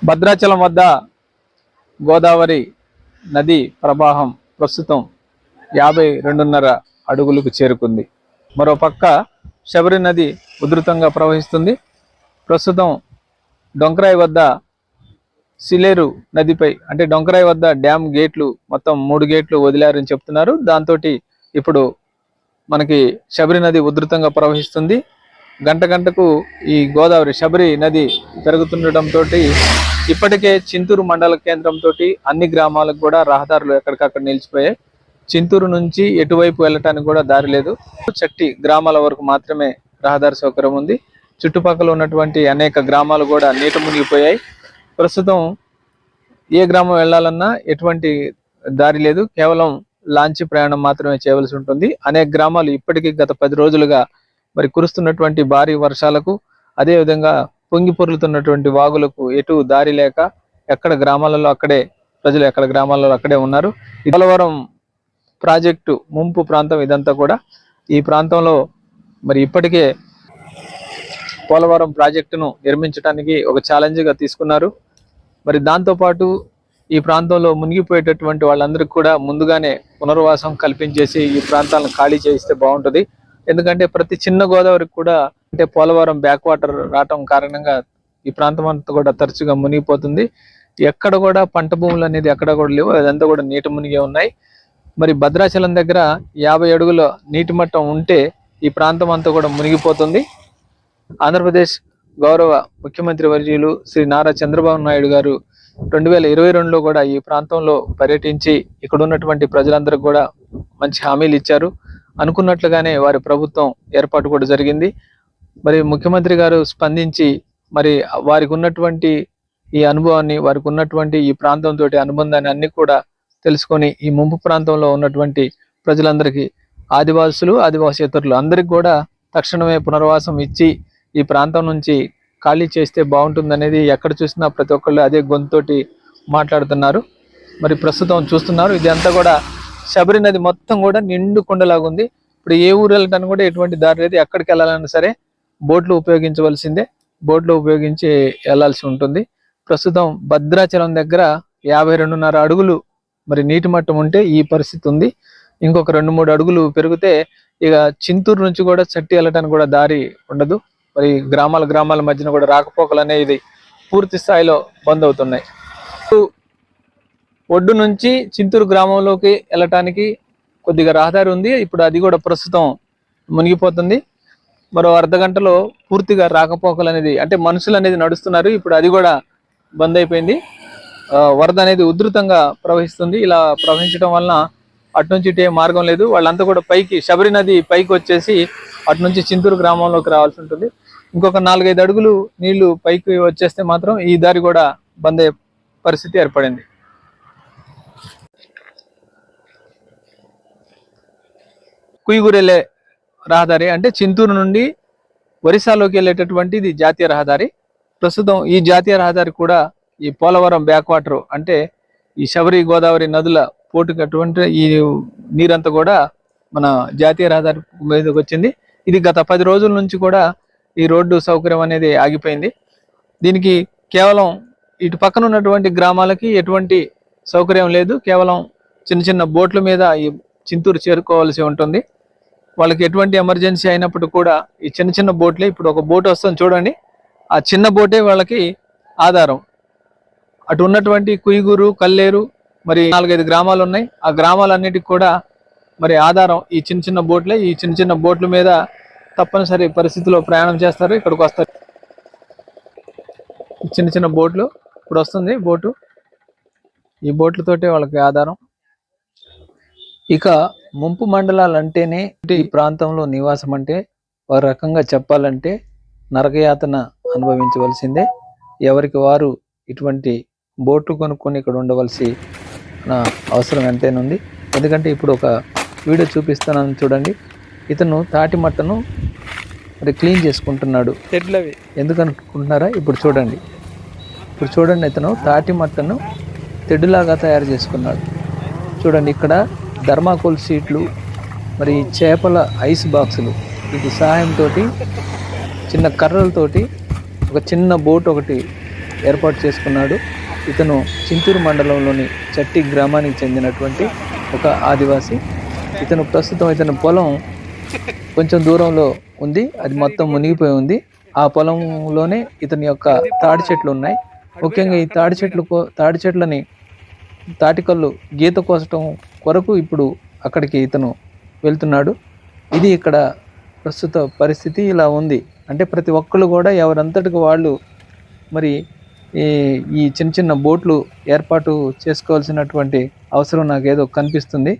భద్రాచలం వద్ద గోదావరి నది ప్రవాహం ప్రస్తుతం 52.5 అడుగులకు చేరుకుంది. మరోపక్క శబరి నది ఉధృతంగా ప్రవహిస్తుంది. ప్రస్తుతం డొంకరాయి వద్ద సిలేరు నదిపై అంటే డొంకరాయి వద్ద డ్యామ్ గేట్లు మొత్తం 3 గేట్లు వదిలారని చెప్తున్నారు. దాంతో ఇప్పుడు మనకి శబరి నది ఉధృతంగా ప్రవహిస్తుంది. గంటకు ఈ గోదావరి శబరి నది పెరుగుతుండటంతో ఇప్పటికే చింతూరు మండల కేంద్రంతో అన్ని గ్రామాలకు కూడా రహదారులు ఎక్కడికక్కడ నిలిచిపోయాయి. చింతూరు నుంచి ఎటువైపు వెళ్ళటానికి కూడా దారి లేదు. చట్టి గ్రామాల వరకు మాత్రమే రహదారి సౌకర్యం ఉంది. చుట్టుపక్కల ఉన్నటువంటి అనేక గ్రామాలు కూడా నీట మునిగిపోయాయి. ప్రస్తుతం ఏ గ్రామం వెళ్ళాలన్నా ఎటువంటి దారి లేదు. కేవలం లాంచీ ప్రయాణం మాత్రమే చేయవలసి ఉంటుంది. అనేక గ్రామాలు ఇప్పటికీ గత 10 రోజులుగా మరి కురుస్తున్నటువంటి భారీ వర్షాలకు, అదేవిధంగా పొంగి పొర్లుతున్నటువంటి వాగులకు ఎటు దారి లేక ఎక్కడ గ్రామాలలో అక్కడే ప్రజలు ఎక్కడ గ్రామాలలో అక్కడే ఉన్నారు. పోలవరం ప్రాజెక్టు ముంపు ప్రాంతం ఇదంతా కూడా. ఈ ప్రాంతంలో మరి ఇప్పటికే పోలవరం ప్రాజెక్టును నిర్మించడానికి ఒక ఛాలెంజ్గా తీసుకున్నారు. మరి దాంతోపాటు ఈ ప్రాంతంలో మునిగిపోయేటటువంటి వాళ్ళందరికీ కూడా ముందుగానే పునర్వాసం కల్పించేసి ఈ ప్రాంతాలను ఖాళీ చేయిస్తే బాగుంటుంది. ఎందుకంటే ప్రతి చిన్న గోదావరికి కూడా అంటే పోలవరం బ్యాక్ వాటర్ రావటం కారణంగా ఈ ప్రాంతం అంతా కూడా తరచుగా మునిగిపోతుంది. ఎక్కడ కూడా పంట భూములు అనేది ఎక్కడ కూడా లేవు, అదంతా కూడా నీట మునిగే ఉన్నాయి. మరి భద్రాచలం దగ్గర 50 అడుగుల నీటి మట్టం ఉంటే ఈ ప్రాంతం అంతా కూడా మునిగిపోతుంది. ఆంధ్రప్రదేశ్ గౌరవ ముఖ్యమంత్రి వర్యులు శ్రీ నారా చంద్రబాబు నాయుడు గారు 2022లో కూడా ఈ ప్రాంతంలో పర్యటించి ఇక్కడ ఉన్నటువంటి ప్రజలందరికీ కూడా మంచి హామీలు ఇచ్చారు. అనుకున్నట్లుగానే వారి ప్రభుత్వం ఏర్పాటు కూడా జరిగింది. మరి ముఖ్యమంత్రి గారు స్పందించి మరి వారికి ఉన్నటువంటి ఈ అనుభవాన్ని, వారికి ఉన్నటువంటి ఈ ప్రాంతంతో అనుబంధాన్ని అన్ని కూడా తెలుసుకొని ఈ ముంపు ప్రాంతంలో ఉన్నటువంటి ప్రజలందరికీ ఆదివాసేతరులు అందరికి కూడా తక్షణమే పునర్వాసం ఇచ్చి ఈ ప్రాంతం నుంచి ఖాళీ చేస్తే బాగుంటుందనేది ఎక్కడ చూసినా ప్రతి ఒక్కళ్ళు అదే గొంతుతోటి మాట్లాడుతున్నారు. మరి ప్రస్తుతం చూస్తున్నారు ఇదంతా కూడా శబరి నది మొత్తం కూడా నిండు కొండలాగా ఉంది. ఇప్పుడు ఏ ఊరు వెళ్ళటానికి కూడా ఎటువంటి దారి లేదు. ఎక్కడికి వెళ్ళాలన్నా సరే బోట్లు ఉపయోగించవలసిందే. బోట్లు ఉపయోగించి వెళ్లాల్సి ఉంటుంది. ప్రస్తుతం భద్రాచలం దగ్గర 52.5 అడుగులు మరి నీటి మట్టం ఉంటే ఈ పరిస్థితి ఉంది. ఇంకొక 2-3 అడుగులు పెరిగితే ఇక చింతూరు నుంచి కూడా చట్టి వెళ్ళటానికి కూడా దారి ఉండదు. మరి గ్రామాల మధ్యన కూడా రాకపోకలు అనేది పూర్తి స్థాయిలో బంద్ అవుతున్నాయి. ఒడ్డు నుంచి చింతూరు గ్రామంలోకి వెళ్ళటానికి కొద్దిగా రహదారి ఉంది. ఇప్పుడు అది కూడా ప్రస్తుతం మునిగిపోతుంది. మరో అర్ధగంటలో పూర్తిగా రాకపోకలు అనేది అంటే మనుషులు అనేది నడుస్తున్నారు. ఇప్పుడు అది కూడా బంద్ అయిపోయింది. వరద అనేది ఉధృతంగా ప్రవహిస్తుంది. ఇలా ప్రవహించడం వలన అటు నుంచి ఇటే మార్గం లేదు. వాళ్ళంతా కూడా పైకి శబరి నది పైకి వచ్చేసి అటు నుంచి చింతూరు గ్రామంలోకి రావాల్సి ఉంటుంది. ఇంకొక 4-5 అడుగులు నీళ్లు పైకి వచ్చేస్తే మాత్రం ఈ దారి కూడా బంద్ అయ్యే పరిస్థితి ఏర్పడింది. కుయిగూరు వెళ్ళే రహదారి అంటే చింతూరు నుండి ఒరిస్సాలోకి వెళ్ళేటటువంటి ఇది జాతీయ రహదారి. ప్రస్తుతం ఈ జాతీయ రహదారి కూడా ఈ పోలవరం బ్యాక్ వాటర్ అంటే ఈ శబరి గోదావరి నదుల పోటుకటువంటి ఈ నీరంతా కూడా మన జాతీయ రహదారి మీదకి వచ్చింది. ఇది గత 10 రోజుల నుంచి కూడా ఈ రోడ్డు సౌకర్యం అనేది ఆగిపోయింది. దీనికి కేవలం ఇటు పక్కన ఉన్నటువంటి గ్రామాలకి ఎటువంటి సౌకర్యం లేదు. కేవలం చిన్న బోట్ల మీద ఈ చింతూరు చేరుకోవాల్సి ఉంటుంది. వాళ్ళకి ఎటువంటి ఎమర్జెన్సీ అయినప్పుడు కూడా ఈ చిన్న బోట్లే, ఇప్పుడు ఒక బోట్ వస్తుంది చూడండి, ఆ చిన్న బోటే వాళ్ళకి ఆధారం. అటు ఉన్నటువంటి కుయిగూరు, కల్లేరు మరి 4-5 గ్రామాలు ఉన్నాయి. ఆ గ్రామాలన్నిటికి కూడా మరి ఆధారం ఈ చిన్న బోట్లే. ఈ చిన్న బోట్ల మీద తప్పనిసరి పరిస్థితిలో ప్రయాణం చేస్తారు. ఇక్కడికి వస్తారు చిన్న బోట్లు. ఇప్పుడు వస్తుంది బోటు. ఈ బోట్లతోటే వాళ్ళకి ఆధారం. ఇక ముంపు మండలాలు అంటేనే ఈ ప్రాంతంలో నివాసం అంటే ఒక రకంగా చెప్పాలంటే నరకయాతన అనుభవించవలసిందే. ఎవరికి వారు ఇటువంటి బోట్లు కొనుక్కొని ఇక్కడ ఉండవలసి అవసరం ఎంతైనా ఉంది. ఎందుకంటే ఇప్పుడు ఒక వీడియో చూపిస్తానని చూడండి. ఇతను తాటి మట్టను మరి క్లీన్ చేసుకుంటున్నాడు. ఎందుకు అనుకుంటున్నారా? ఇప్పుడు చూడండి ఇతను తాటి మట్టను తెడ్డులాగా తయారు చేసుకున్నాడు. చూడండి ఇక్కడ థర్మాకోల్ షీట్లు మరి చేపల ఐస్ బాక్సులు వీటి సహాయంతో చిన్న కర్రలతోటి ఒక చిన్న బోట్ ఒకటి ఏర్పాటు చేసుకున్నాడు. ఇతను చింతూరు మండలంలోని చట్టి గ్రామానికి చెందినటువంటి ఒక ఆదివాసి. ఇతను ప్రస్తుతం ఇతని పొలం కొంచెం దూరంలో ఉంది, అది మొత్తం మునిగిపోయి ఉంది. ఆ పొలంలోనే ఇతని యొక్క తాడి చెట్లు ఉన్నాయి. ముఖ్యంగా ఈ తాడి చెట్లని తాటికల్లు గీత కోసటం కొరకు ఇప్పుడు అక్కడికి ఇతను వెళ్తున్నాడు. ఇది ఇక్కడ ప్రస్తుత పరిస్థితి ఇలా ఉంది. అంటే ప్రతి ఒక్కళ్ళు కూడా ఎవరంతటికి వాళ్ళు మరి ఈ చిన్న చిన్న బోట్లు ఏర్పాటు చేసుకోవాల్సినటువంటి అవసరం నాకేదో కనిపిస్తుంది.